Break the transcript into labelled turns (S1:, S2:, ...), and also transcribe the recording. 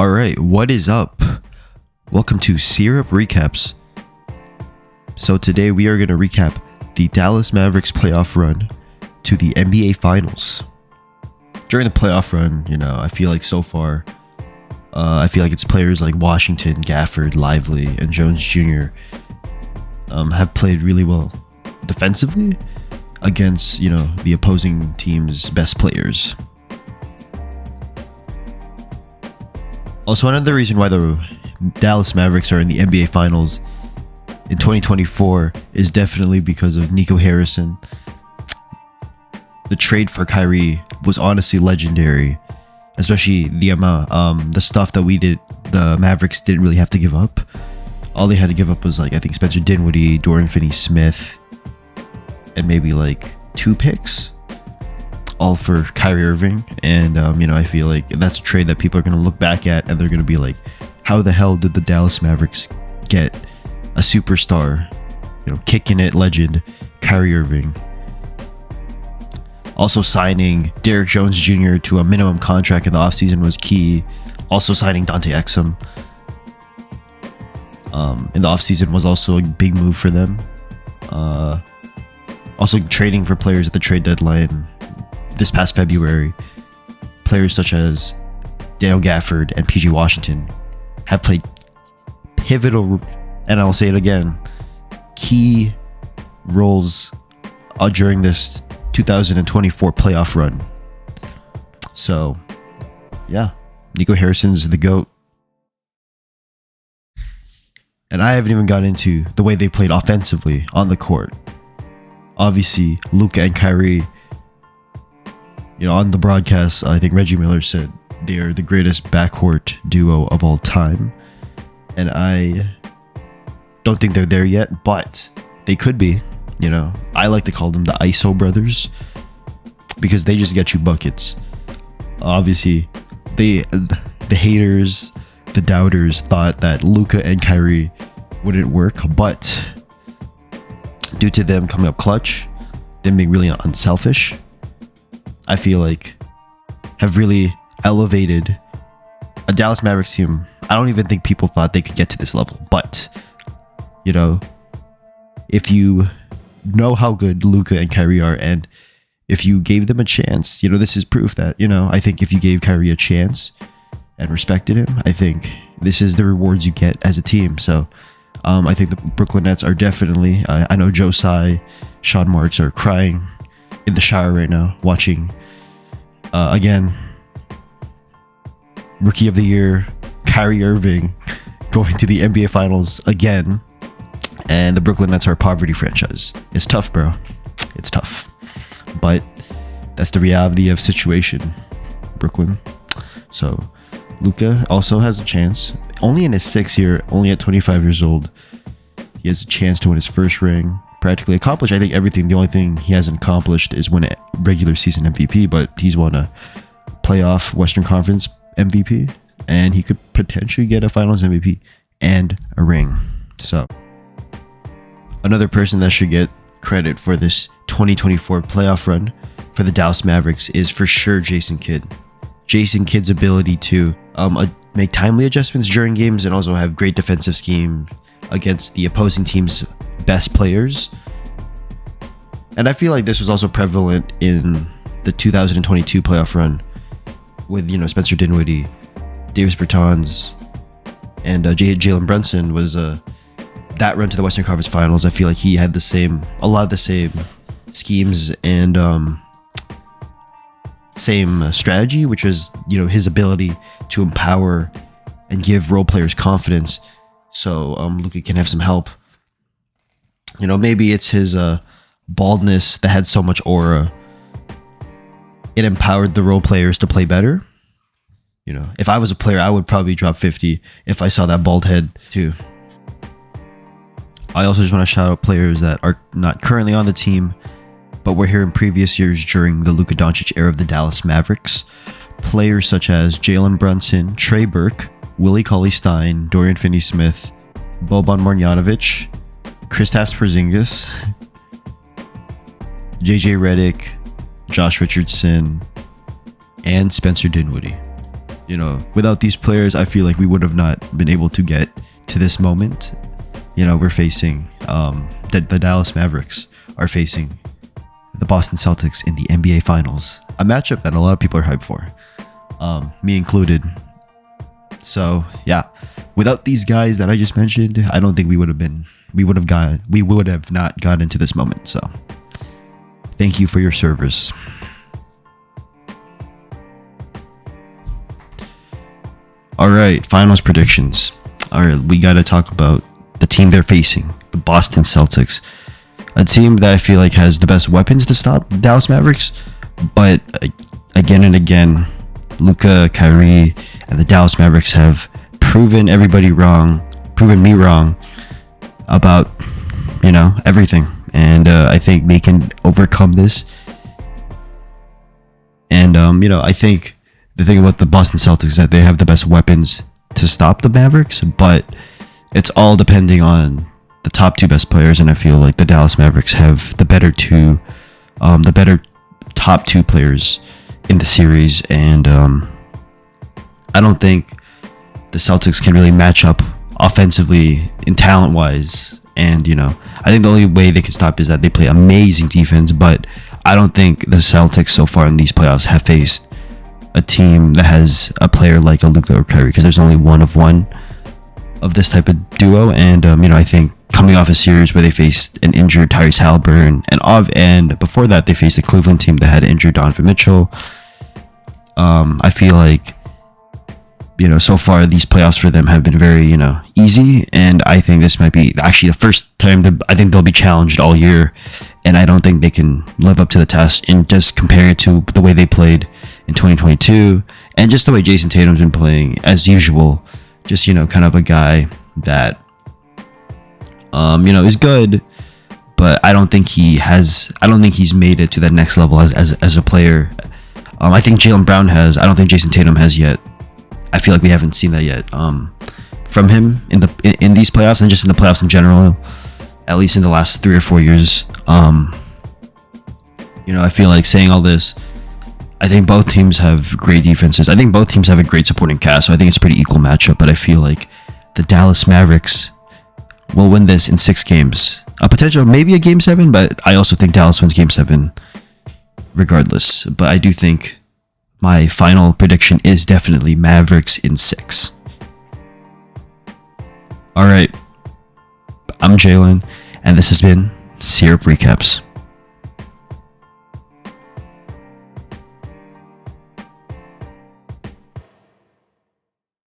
S1: All right, what is up? Welcome to Syrup Recaps. So today we are going to recap the Dallas Mavericks playoff run to the NBA Finals. During the playoff run, I feel like so far, it's players like Washington, Gafford, Lively, and Jones Jr. Have played really well defensively against, the opposing team's best players. Also, another reason why the Dallas Mavericks are in the NBA Finals in 2024 is definitely because of Nico Harrison. The trade for Kyrie was honestly legendary, especially the amount, the stuff that the Mavericks didn't really have to give up. All they had to give up was Spencer Dinwiddie, Dorian Finney-Smith, and maybe 2 picks, all for Kyrie Irving. And I feel like that's a trade that people are going to look back at and they're going to be like, how the hell did the Dallas Mavericks get a superstar, kicking it legend Kyrie Irving? Also signing Derrick Jones Jr. to a minimum contract in the offseason was key. Also signing Dante Exum in the offseason was also a big move for them. Also trading for players at the trade deadline this past February. Players such as Daniel Gafford and PG Washington have played pivotal, and I'll say it again, key roles during this 2024 playoff run. So, yeah, Nico Harrison's the GOAT. And I haven't even got into the way they played offensively on the court. Obviously, Luka and Kyrie, on the broadcast, I think Reggie Miller said they are the greatest backcourt duo of all time. And I don't think they're there yet, but they could be. I like to call them the ISO brothers because they just get you buckets. Obviously, the haters, the doubters thought that Luka and Kyrie wouldn't work, but due to them coming up clutch, them being really unselfish, I feel like have really elevated a Dallas Mavericks team. I don't even think people thought they could get to this level, but if you know how good Luka and Kyrie are, and if you gave them a chance, this is proof that, I think if you gave Kyrie a chance and respected him, I think this is the rewards you get as a team. So I think the Brooklyn Nets are definitely, I know Joe Tsai, Sean Marks are crying in the shower right now watching, again, Rookie of the Year, Kyrie Irving going to the NBA Finals again. And the Brooklyn Nets are a poverty franchise. It's tough, bro. It's tough. But that's the reality of situation, Brooklyn. So Luka also has a chance. Only in his 6th year, only at 25 years old, he has a chance to win his first ring. Practically accomplished, I think, everything. The only thing he hasn't accomplished is win a regular season MVP, but he's won a playoff Western Conference MVP, and he could potentially get a Finals MVP and a ring. So another person that should get credit for this 2024 playoff run for the Dallas Mavericks is for sure Jason Kidd. Jason Kidd's ability to make timely adjustments during games and also have great defensive scheme against the opposing team's best players. And I feel like this was also prevalent in the 2022 playoff run with, Spencer Dinwiddie, Davis Bertans, and Jalen Brunson was that run to the Western Conference Finals. I feel like he had a lot of the same schemes and same strategy, which was, his ability to empower and give role players confidence. So Luka can have some help. Maybe it's his baldness that had so much aura. It empowered the role players to play better. If I was a player, I would probably drop 50 if I saw that bald head too. I also just want to shout out players that are not currently on the team, but were here in previous years during the Luka Doncic era of the Dallas Mavericks. Players such as Jalen Brunson, Trey Burke, Willie Cauley-Stein, Dorian Finney-Smith, Boban Marjanovic, Kristaps Porzingis, JJ Redick, Josh Richardson, and Spencer Dinwiddie. Without these players, I feel like we would have not been able to get to this moment. We're facing the Dallas Mavericks are facing the Boston Celtics in the NBA Finals, a matchup that a lot of people are hyped for, me included. So yeah, without these guys that I just mentioned, I don't think we would have not gotten into this moment. So thank you for your service. All right, finals predictions. All right, we got to talk about the team they're facing, the Boston Celtics, a team that I feel like has the best weapons to stop Dallas Mavericks, but again and again, Luka, Kyrie, and the Dallas Mavericks have proven everybody wrong, proven me wrong about everything, and I think they can overcome this. And I think the thing about the Boston Celtics is that they have the best weapons to stop the Mavericks, but it's all depending on the top two best players, and I feel like the Dallas Mavericks have the better top two players in the series, and I don't think the Celtics can really match up offensively and talent wise. And I think the only way they can stop is that they play amazing defense, but I don't think the Celtics so far in these playoffs have faced a team that has a player like a Luka or Kyrie, because there's only one of this type of duo. And I think coming off a series where they faced an injured Tyrese Halliburton, and before that they faced a Cleveland team that had injured Donovan Mitchell, I feel like so far these playoffs for them have been very easy, and I think this might be actually the first time that I think they'll be challenged all year, and I don't think they can live up to the test. And just compare it to the way they played in 2022, and just the way Jason Tatum's been playing as usual, just kind of a guy that is good, but I don't think he's made it to that next level as a player. I think Jalen Brown has. I don't think Jason Tatum has yet. I feel like we haven't seen that yet from him in these playoffs, and just in the playoffs in general, at least in the last 3 or 4 years. I feel like saying all this, I think both teams have great defenses. I think both teams have a great supporting cast, so I think it's a pretty equal matchup. But I feel like the Dallas Mavericks will win this in 6 games. A potential maybe a game 7, but I also think Dallas wins game 7 regardless. But I do think my final prediction is definitely Mavericks in 6. All right, I'm Jalen, and this has been Syrup Recaps.